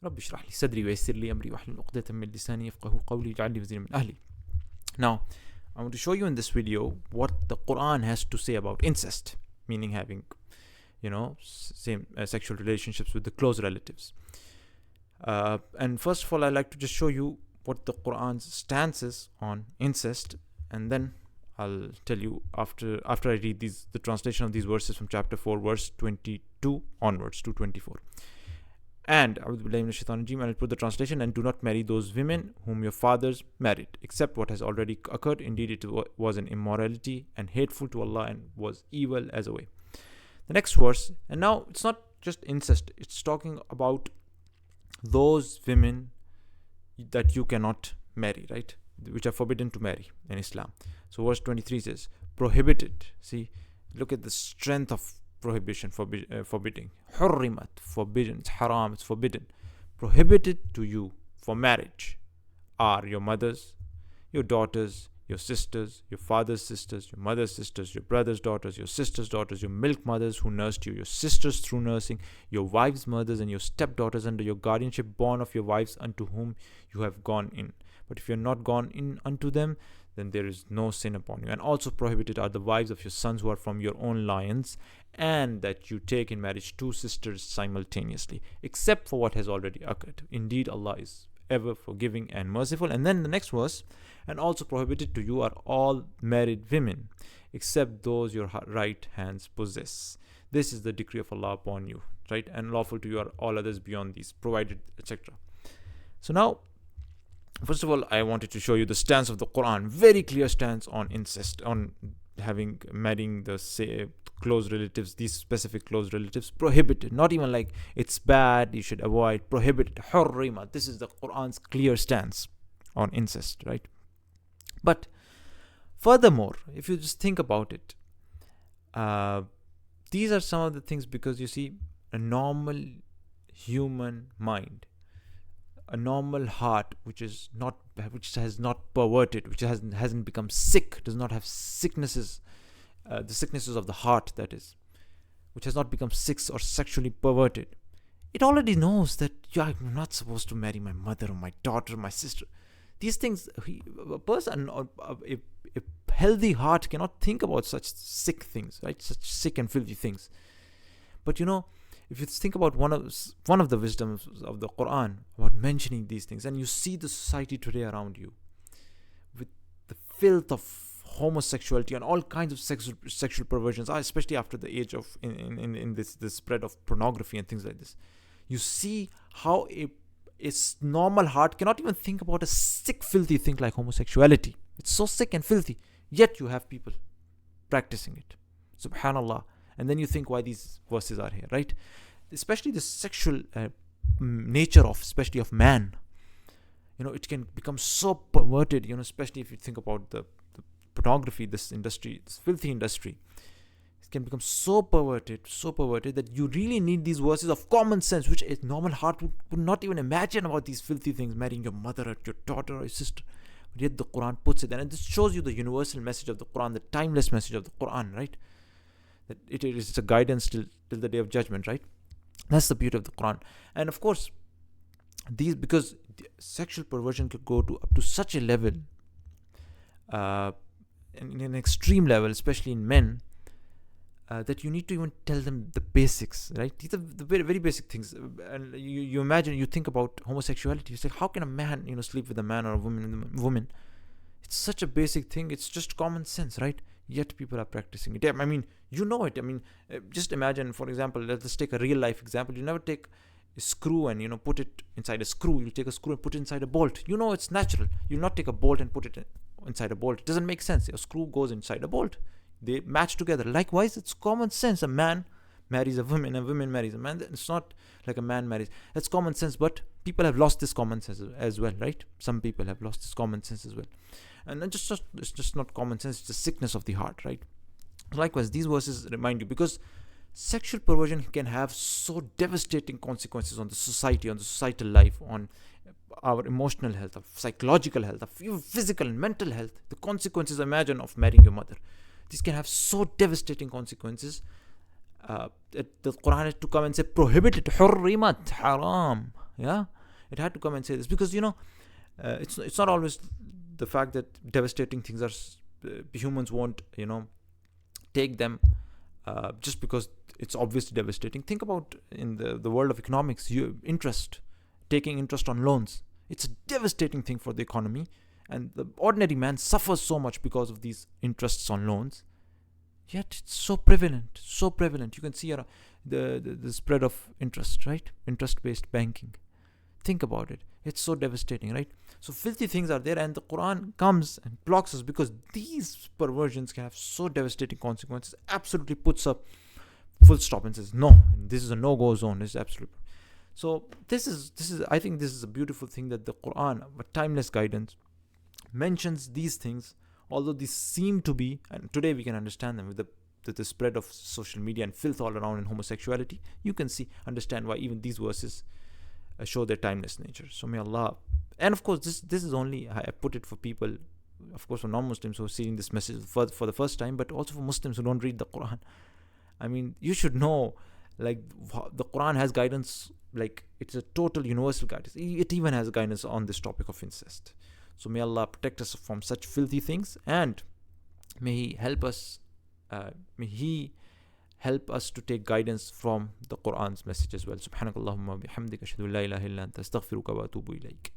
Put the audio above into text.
رب اشرح لي صدري ويسر لي أمري واحلل عقدة من لساني يفقهوا قولي واجعل لي وزيرا من أهلي. Now, I want to show you in this video what the Quran has to say about incest, meaning having, same sexual relationships with the close relatives. And first of all, I'd like to just show you what the Quran's stance is on incest, and then I'll tell you after I read the translation of these verses from chapter 4, verse 22 onwards to 24. And I'll put the translation: and do not marry those women whom your fathers married, except what has already occurred. Indeed, it was an immorality and hateful to Allah and was evil as a way. The next verse, and now it's not just incest, it's talking about those women that you cannot marry, right? Which are forbidden to marry in Islam. So verse 23 says, prohibited. See, look at the strength of prohibition, forbidding. Hurrimat, forbidden. It's haram, it's forbidden. Prohibited to you for marriage are your mothers, your daughters, your sisters, your father's sisters, your mother's sisters, your brother's daughters, your sister's daughters, your milk mothers who nursed you, your sisters through nursing, your wives' mothers, and your stepdaughters under your guardianship, born of your wives unto whom you have gone in. But if you are not gone in unto them, then there is no sin upon you. And also prohibited are the wives of your sons who are from your own lions, and that you take in marriage two sisters simultaneously, except for what has already occurred. Indeed, Allah is ever forgiving and merciful. And then the next verse, and also prohibited to you are all married women, except those your right hands possess. This is the decree of Allah upon you, right? And lawful to you are all others beyond these, provided, etc. So now, first of all, I wanted to show you the stance of the Quran, very clear stance on incest, on marrying the close relatives, these specific close relatives, prohibited. Not even like it's bad, you should avoid, prohibited. Hurrima. This is the Quran's clear stance on incest, right? But furthermore, if you just think about it, these are some of the things, because you see, a normal human mind, a normal heart which has not perverted, which hasn't become sick, does not have sicknesses, the sicknesses of the heart, that is, which has not become sick or sexually perverted, it already knows that I'm not supposed to marry my mother or my daughter or my sister. These things, a person or a healthy heart cannot think about such sick things, right? Such sick and filthy things. But if you think about one of the wisdoms of the Quran about mentioning these things, and you see the society today around you with the filth of homosexuality and all kinds of sexual perversions, especially after the age of in this spread of pornography and things like this, you see how a normal heart cannot even think about a sick, filthy thing like homosexuality. It's so sick and filthy, yet you have people practicing it. Subhanallah. And then you think why these verses are here, right? Especially the sexual nature especially of man. It can become so perverted, especially if you think about the pornography, this industry, this filthy industry. It can become so perverted that you really need these verses of common sense, which a normal heart would not even imagine about these filthy things, marrying your mother or your daughter or your sister. But yet the Quran puts it there. And this shows you the universal message of the Quran, the timeless message of the Quran, right? That it is a guidance till the day of judgment, right? That's the beauty of the Quran. And of course, because sexual perversion could go up to such a level, in an extreme level, especially in men, that you need to even tell them the basics, right? These are the very, very basic things. And you imagine, you think about homosexuality, you say, how can a man, sleep with a man or a woman? It's such a basic thing. It's just common sense, right? Yet people are practicing it. I mean, it. Just imagine, for example, let's take a real life example. You never take a screw and, put it inside a screw. You take a screw and put it inside a bolt. It's natural. You'll not take a bolt and put it inside a bolt. It doesn't make sense. A screw goes inside a bolt. They match together. Likewise, it's common sense. A man marries a woman, a woman marries a man. It's not like a man marries. That's common sense, but people have lost this common sense as well, right? Some people have lost this common sense as well. And it's just not common sense, it's the sickness of the heart, right? Likewise, these verses remind you, because sexual perversion can have so devastating consequences on the society, on the societal life, on our emotional health, of psychological health, of even physical and mental health. The consequences, imagine, of marrying your mother. These can have so devastating consequences that the Quran had to come and say, prohibited, hurrimat, haram. Yeah? It had to come and say this because it's not always the fact that devastating things are humans won't take them just because it's obviously devastating. Think about in the world of economics, taking interest on loans. It's a devastating thing for the economy, and the ordinary man suffers so much because of these interests on loans. Yet it's so prevalent. You can see the spread of interest, right? Interest-based banking. Think about it. It's so devastating, right? So filthy things are there, and the Quran comes and blocks us because these perversions can have so devastating consequences. Absolutely puts up full stop and says no, this is a no-go zone. This is absolute. So this is I think this is a beautiful thing that the Quran, a timeless guidance, mentions these things. Although these seem to be, and today we can understand them with the spread of social media and filth all around in homosexuality, you can understand why even these verses show their timeless nature. So may Allah, and of course this is only, I put it for people, of course for non-Muslims who are seeing this message for the first time, but also for Muslims who don't read the Quran. I mean, you should know, like, the Quran has guidance, like it's a total universal guidance. It even has guidance on this topic of incest. So may Allah protect us from such filthy things, and may He help us to take guidance from the Quran's message as well. Subhanakallahumma bihamdika ashhadu an la ilaha illa anta astaghfiruka wa atubu ilaik.